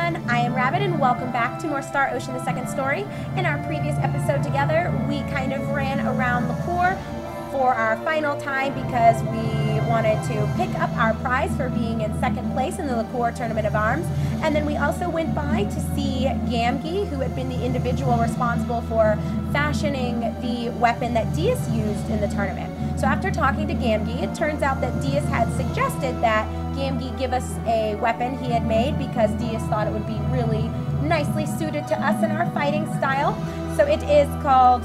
everyone, I am Rabbit and welcome back to more Star Ocean the Second Story. In our previous episode together, we kind of ran around the core for our final time because we wanted to pick up our prize for being in second place in the liqueur tournament of arms. And then we also went by to see Gamgee, who had been the individual responsible for fashioning the weapon that Diaz used in the tournament. So after talking to Gamgee, it turns out that Diaz had suggested that Gamgee give us a weapon he had made because Diaz thought it would be really nicely suited to us in our fighting style. So it is called,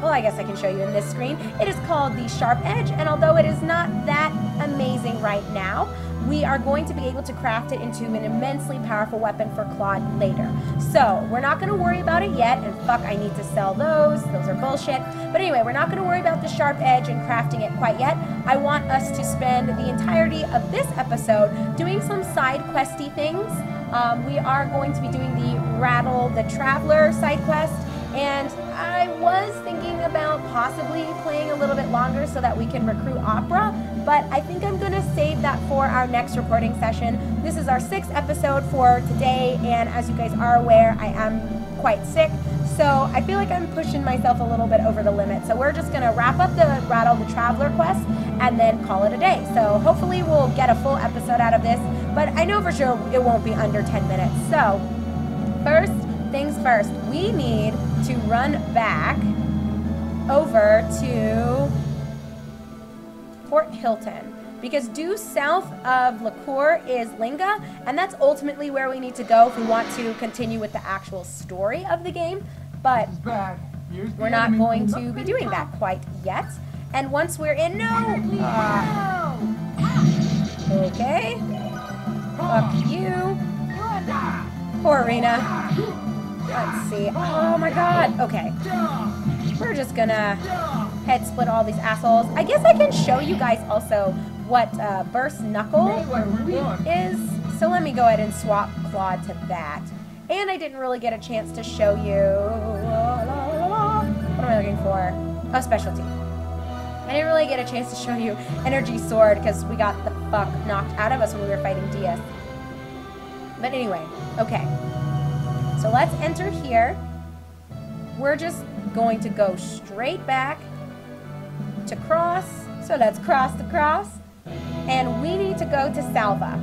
well, I guess I can show you in this screen. It is called the Sharp Edge, and although it is not that amazing right now, we are going to be able to craft it into an immensely powerful weapon for Claude later. So we're not going to worry about it yet, and fuck, I need to sell those are bullshit. But anyway, we're not going to worry about the Sharp Edge and crafting it quite yet. I want us to spend the entirety of this episode doing some side questy things. We are going to be doing the Raddle the Traveler side quest, and I was thinking about possibly playing a little bit longer so that we can recruit Opera, but I think I'm going to save that for our next recording session. This is our 6th episode for today, and as you guys are aware, I am quite sick, so I feel like I'm pushing myself a little bit over the limit. So we're just going to wrap up the Raddle the Traveler quest and then call it a day. So hopefully we'll get a full episode out of this, but I know for sure it won't be under 10 minutes. So first things first, we need to run back over to Port Hilton because due south of Liqueur is Linga, and that's ultimately where we need to go if we want to continue with the actual story of the game, but we're not going to be doing that quite yet. And once we're in, okay, fuck you, poor Arena. Let's see. Oh my god. Okay. We're just gonna head split all these assholes. I guess I can show you guys also what Burst Knuckle is. So let me go ahead and swap Claude to that. And I didn't really get a chance to show you... What am I looking for? Oh, specialty. I didn't really get a chance to show you Energy Sword because we got the fuck knocked out of us when we were fighting Diaz. But anyway, okay. So let's enter here. We're just going to go straight back to cross. So let's cross the cross. And we need to go to Salva.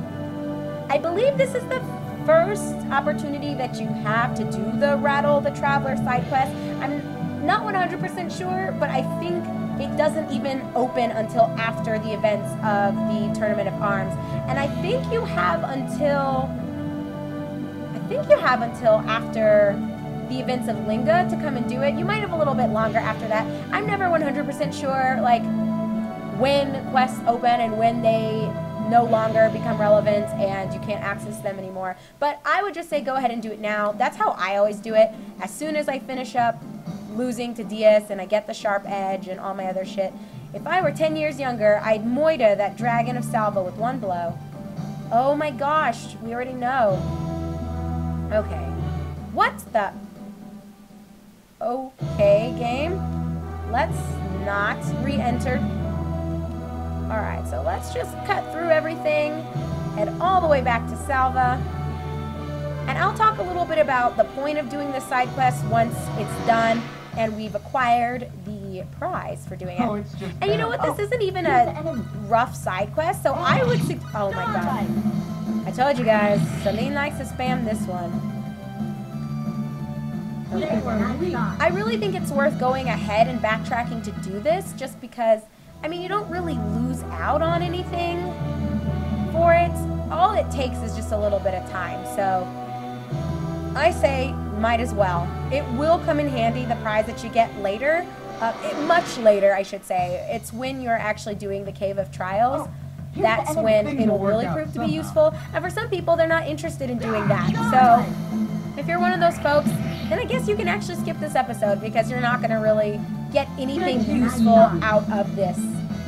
I believe this is the first opportunity that you have to do the Raddle the Traveler side quest. I'm not 100% sure, but I think it doesn't even open until after the events of the Tournament of Arms. And I think you have until after the events of Linga to come and do it. You might have a little bit longer after that. I'm never 100% sure, like, when quests open and when they no longer become relevant and you can't access them anymore. But I would just say go ahead and do it now. That's how I always do it. As soon as I finish up losing to Diaz and I get the Sharp Edge and all my other shit. If I were 10 years younger, I'd moita that dragon of Salva with one blow. Oh my gosh, we already know. Okay. What the? Okay, game. Let's not re-enter. Alright, so let's just cut through everything, head all the way back to Salva. And I'll talk a little bit about the point of doing this side quest once it's done and we've acquired the prize for doing it. And you know what? This isn't even a rough side quest, so I would say, oh my god. I told you guys, Celine likes to spam this one. Okay. I really think it's worth going ahead and backtracking to do this, just because, I mean, you don't really lose out on anything for it. All it takes is just a little bit of time, so I say might as well. It will come in handy, the prize that you get later, much later, I should say. It's when you're actually doing the Cave of Trials. That's when it'll really prove to be useful. And for some people, they're not interested in doing that. So if you're one of those folks, then I guess you can actually skip this episode because you're not going to really get anything useful out of this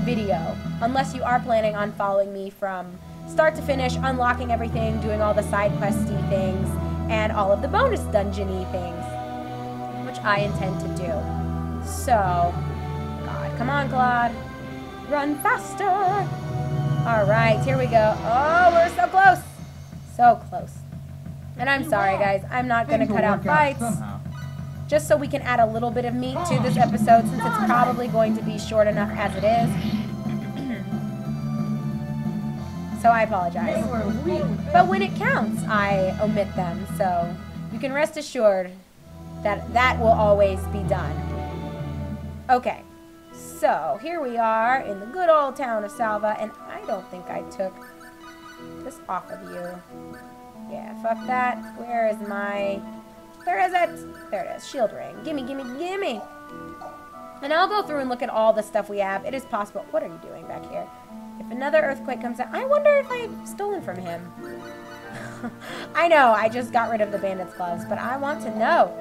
video. Unless you are planning on following me from start to finish, unlocking everything, doing all the side questy things, and all of the bonus dungeon-y things, which I intend to do. So, God, come on, Claude. Run faster! Alright, here we go. Oh, we're so close! So close. And I'm sorry, guys. I'm not going to cut out fights. Just so we can add a little bit of meat to this episode, since it's probably going to be short enough as it is. So I apologize. But when it counts, I omit them. So you can rest assured that that will always be done. Okay. So here we are in the good old town of Salva. And I don't think I took this off of you. Yeah, fuck that. Where is my... Where is it? There it is. Shield ring. Gimme, gimme, gimme. And I'll go through and look at all the stuff we have. It is possible. What are you doing back here? If another earthquake comes out, I wonder if I've stolen from him. I know, I just got rid of the bandit's gloves, but I want to know.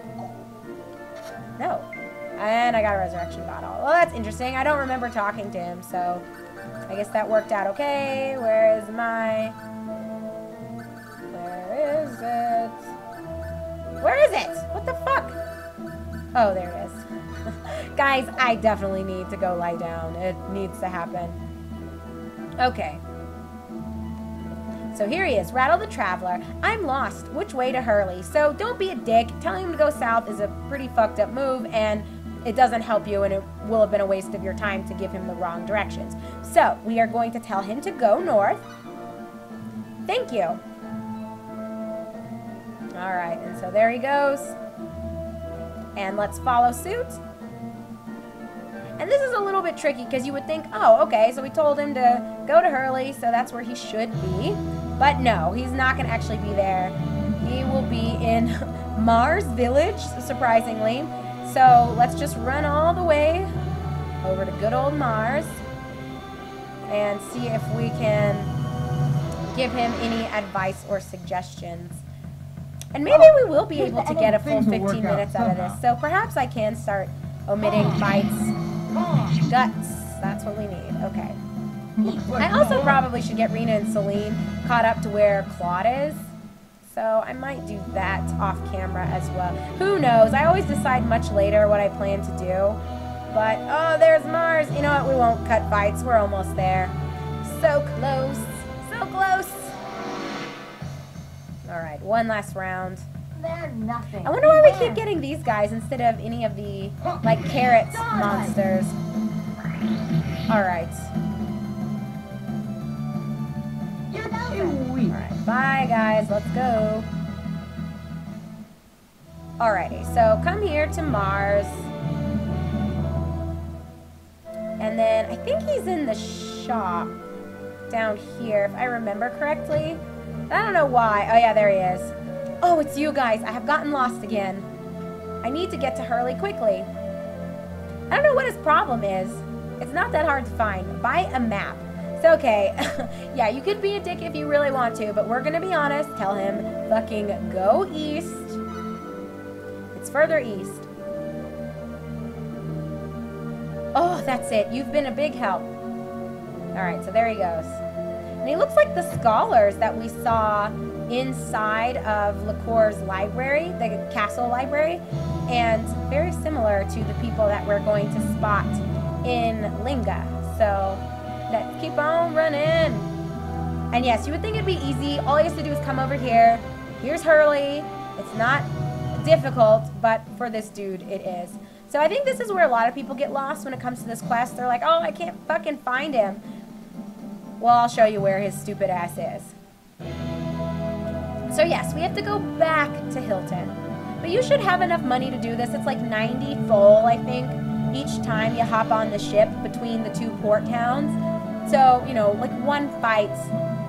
No. And I got a resurrection bottle. Well, that's interesting. I don't remember talking to him, so I guess that worked out okay. Where is my... Where is it? Where is it? What the fuck? Oh, there it is. Guys, I definitely need to go lie down. It needs to happen. Okay. So here he is, Raddle the Traveler. I'm lost. Which way to Hurley? So don't be a dick. Telling him to go south is a pretty fucked up move, and it doesn't help you, and it will have been a waste of your time to give him the wrong directions. So we are going to tell him to go north. Thank you. All right, and so there he goes. And let's follow suit. And this is a little bit tricky because you would think, oh, okay, so we told him to go to Hurley, so that's where he should be. But no, he's not going to actually be there. He will be in Mars Village, surprisingly. So let's just run all the way over to good old Mars and see if we can give him any advice or suggestions. And maybe we will be able to get a full 15 minutes out of this. So perhaps I can start omitting fights. Guts. That's what we need. Okay. I also probably should get Rena and Celine caught up to where Claude is. So I might do that off camera as well. Who knows? I always decide much later what I plan to do. But, oh, there's Mars. You know what? We won't cut fights. We're almost there. So close. So close. Alright, one last round. They're nothing. I wonder why we keep getting these guys instead of any of the, like, carrot monsters. Alright. Alright, bye guys, let's go. Alrighty, so come here to Mars. And then I think he's in the shop down here, if I remember correctly. I don't know why. Oh yeah, there he is. Oh, it's you guys. I have gotten lost again. I need to get to Hurley quickly. I don't know what his problem is. It's not that hard to find. Buy a map. So, okay. Yeah, you could be a dick if you really want to, but we're going to be honest. Tell him fucking go east. It's further east. Oh, that's it. You've been a big help. Alright, so there he goes. And he looks like the scholars that we saw inside of Liqueur's library, the castle library, and very similar to the people that we're going to spot in Linga. So let's keep on running. And yes, you would think it'd be easy. All he has to do is come over here. Here's Hurley. It's not difficult, but for this dude, it is. So I think this is where a lot of people get lost when it comes to this quest. They're like, oh, I can't fucking find him. Well, I'll show you where his stupid ass is. So yes, we have to go back to Hilton. But you should have enough money to do this. It's like 90 full, I think, each time you hop on the ship between the two port towns. So, you know, like one fight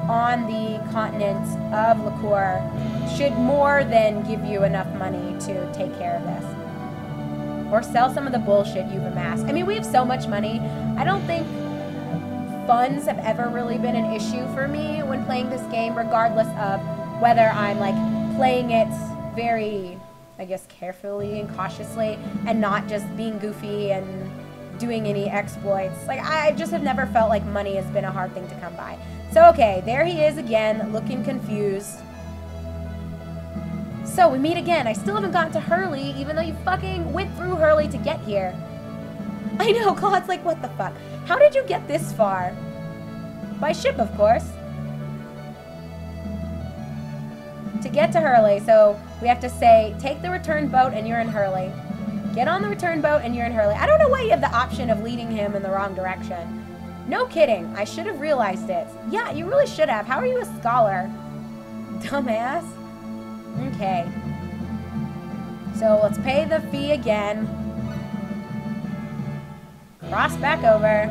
on the continent of Liqueur should more than give you enough money to take care of this. Or sell some of the bullshit you've amassed. I mean, we have so much money. I don't think funds have ever really been an issue for me when playing this game, regardless of whether I'm like playing it very, I guess, carefully and cautiously and not just being goofy and doing any exploits. Like, I just have never felt like money has been a hard thing to come by. So, okay, there he is again, looking confused. So, we meet again. I still haven't gotten to Hurley, even though you fucking went through Hurley to get here. I know, Claude's like, what the fuck? How did you get this far? By ship, of course. to get to Hurley. So we have to say, take the return boat and you're in Hurley. Get on the return boat and you're in Hurley. I don't know why you have the option of leading him in the wrong direction. No kidding. I should have realized it. Yeah, you really should have. How are you a scholar? Dumbass. Okay. So let's pay the fee again. Cross back over.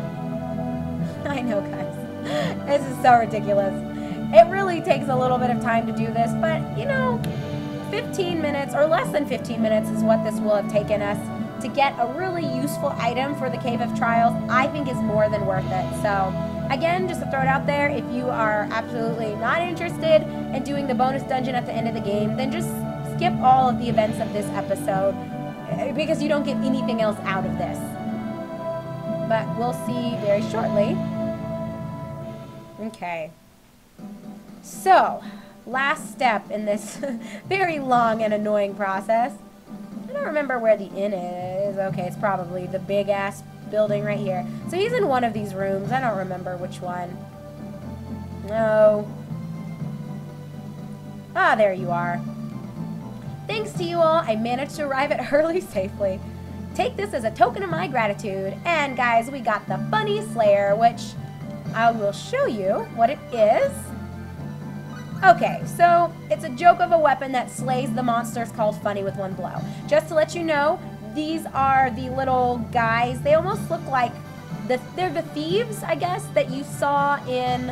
I know, guys. This is so ridiculous. It really takes a little bit of time to do this, but, you know, 15 minutes or less than 15 minutes is what this will have taken us to get a really useful item for the Cave of Trials. I think is more than worth it. So, again, just to throw it out there, if you are absolutely not interested in doing the bonus dungeon at the end of the game, then just skip all of the events of this episode because you don't get anything else out of this. But we'll see very shortly. Okay. So, last step in this very long and annoying process. I don't remember where the inn is. Okay, it's probably the big-ass building right here. So he's in one of these rooms. I don't remember which one. No. Ah, there you are. Thanks to you all, I managed to arrive at Hurley safely. Take this as a token of my gratitude. And guys, we got the Funny Slayer, which I will show you what it is. Okay, so it's a joke of a weapon that slays the monsters called Funny with one blow. Just to let you know, these are the little guys. They almost look like, they're the thieves, I guess, that you saw in,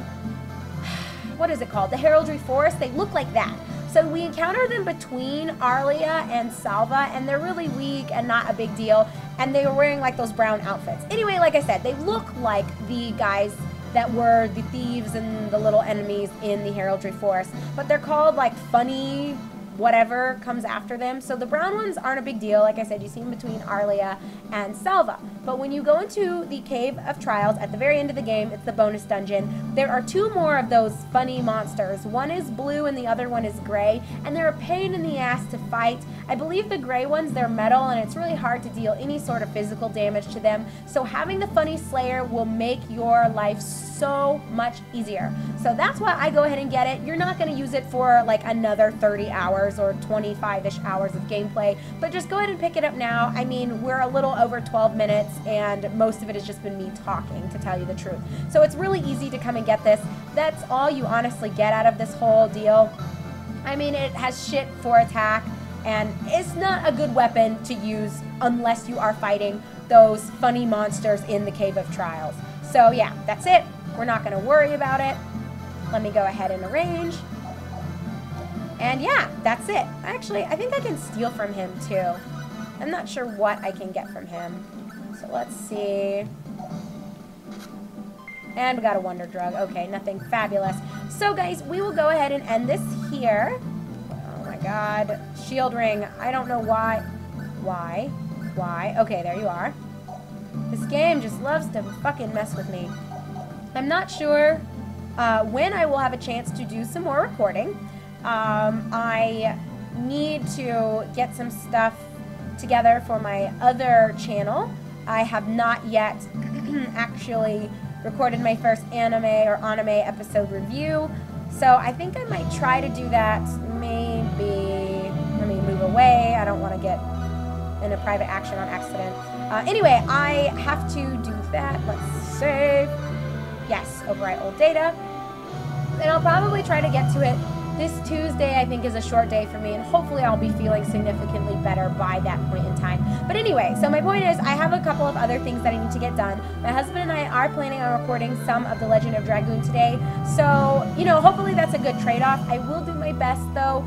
what is it called? The Heraldry Forest. They look like that. So we encounter them between Arlia and Salva, and they're really weak and not a big deal. And they were wearing like those brown outfits. Anyway, like I said, they look like the guys that were the thieves and the little enemies in the Heraldry Forest. But they're called like Funny whatever comes after them. So the brown ones aren't a big deal. Like I said, you see them between Arlia and Salva. But when you go into the Cave of Trials at the very end of the game, it's the bonus dungeon, there are two more of those funny monsters. One is blue and the other one is gray, and they're a pain in the ass to fight. I believe the gray ones, they're metal, and it's really hard to deal any sort of physical damage to them. So having the Funny Slayer will make your life so much easier. So that's why I go ahead and get it. You're not going to use it for like another 30 hours or 25-ish hours of gameplay, but just go ahead and pick it up now. I mean, we're a little over 12 minutes, and most of it has just been me talking, to tell you the truth. So it's really easy to come and get this. That's all you honestly get out of this whole deal. I mean, it has shit for attack, and it's not a good weapon to use unless you are fighting those funny monsters in the Cave of Trials. So yeah, that's it. We're not going to worry about it. Let me go ahead and arrange. And yeah, that's it. Actually, I think I can steal from him too. I'm not sure what I can get from him. So let's see. And we got a wonder drug. Okay, nothing fabulous. So guys, we will go ahead and end this here. Oh my god. Shield ring. I don't know why. Why? Okay, there you are. This game just loves to fucking mess with me. I'm not sure when I will have a chance to do some more recording. I need to get some stuff together for my other channel. I have not yet actually recorded my first anime episode review, so I think I might try to do that. Maybe, let me move away. I don't want to get in a private action on accident. Anyway, I have to do that. Let's save. Yes, overwrite old data. And I'll probably try to get to it this Tuesday. I think is a short day for me, and hopefully I'll be feeling significantly better by that point in time. But anyway, so my point is I have a couple of other things that I need to get done. My husband and I are planning on recording some of The Legend of Dragoon today. So, you know, hopefully that's a good trade-off. I will do my best, though,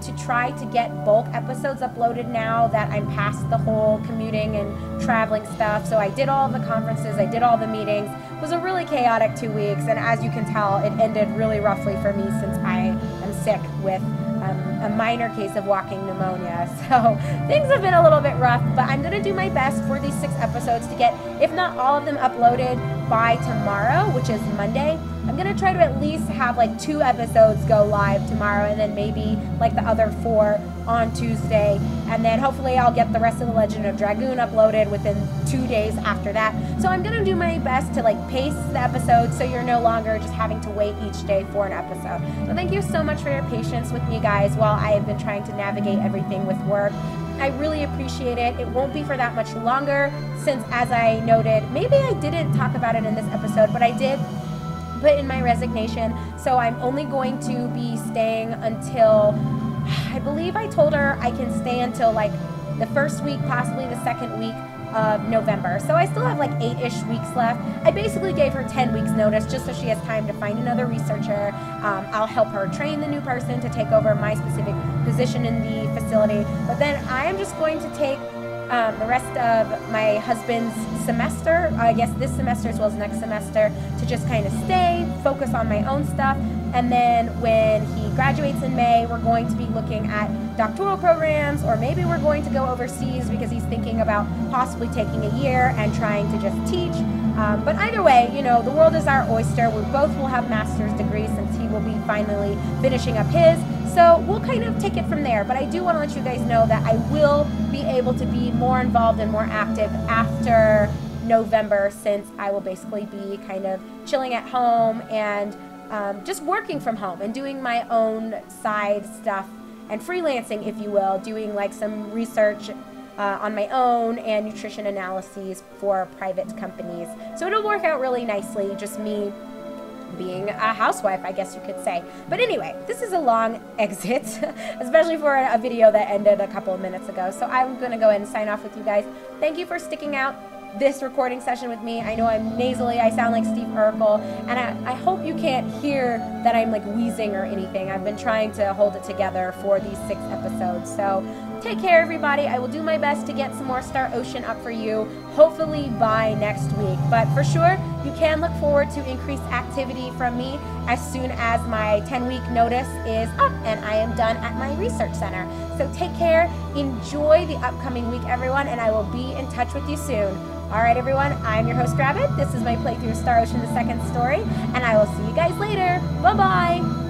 to try to get bulk episodes uploaded now that I'm past the whole commuting and traveling stuff. So I did all the conferences, I did all the meetings. It was a really chaotic 2 weeks, and as you can tell, it ended really roughly for me since I am sick with a minor case of walking pneumonia. So things have been a little bit rough, but I'm going to do my best for these 6 episodes to get, if not all of them, uploaded by tomorrow, which is Monday. I'm going to try to at least have like 2 episodes go live tomorrow, and then maybe like the other 4 on Tuesday. And then hopefully I'll get the rest of The Legend of Dragoon uploaded within 2 days after that. So I'm gonna do my best to like pace the episode so you're no longer just having to wait each day for an episode. So thank you so much for your patience with me, guys, while I have been trying to navigate everything with work. I really appreciate it. It won't be for that much longer since, as I noted, maybe I didn't talk about it in this episode, but I did put in my resignation. So I'm only going to be staying until, I believe I told her I can stay until like the first week, possibly the second week of November. So I still have like 8-ish weeks left. I basically gave her 10 weeks notice just so she has time to find another researcher. I'll help her train the new person to take over my specific position in the facility. But then I am just going to take the rest of my husband's semester, I guess this semester as well as next semester, to just kind of stay, focus on my own stuff. And then when he graduates in May, we're going to be looking at doctoral programs, or maybe we're going to go overseas because he's thinking about possibly taking a year and trying to just teach. But either way, you know, the world is our oyster. We both will have master's degrees since he will be finally finishing up his. So we'll kind of take it from there. But I do want to let you guys know that I will be able to be more involved and more active after November, since I will basically be kind of chilling at home and just working from home and doing my own side stuff and freelancing, if you will, doing like some research on my own and nutrition analyses for private companies. So it'll work out really nicely, just me being a housewife, I guess you could say. But anyway, this is a long exit, especially for a video that ended a couple of minutes ago. So I'm going to go ahead and sign off with you guys. Thank you for sticking out this recording session with me. I know I'm nasally, I sound like Steve Urkel, and I hope you can't hear that I'm like wheezing or anything. I've been trying to hold it together for these 6 episodes. So take care, everybody. I will do my best to get some more Star Ocean up for you, hopefully by next week. But for sure, you can look forward to increased activity from me as soon as my 10-week notice is up and I am done at my research center. So take care, enjoy the upcoming week, everyone, and I will be in touch with you soon. All right, everyone, I'm your host, Rabbit. This is my playthrough of Star Ocean, the second story, and I will see you guys later. Bye-bye.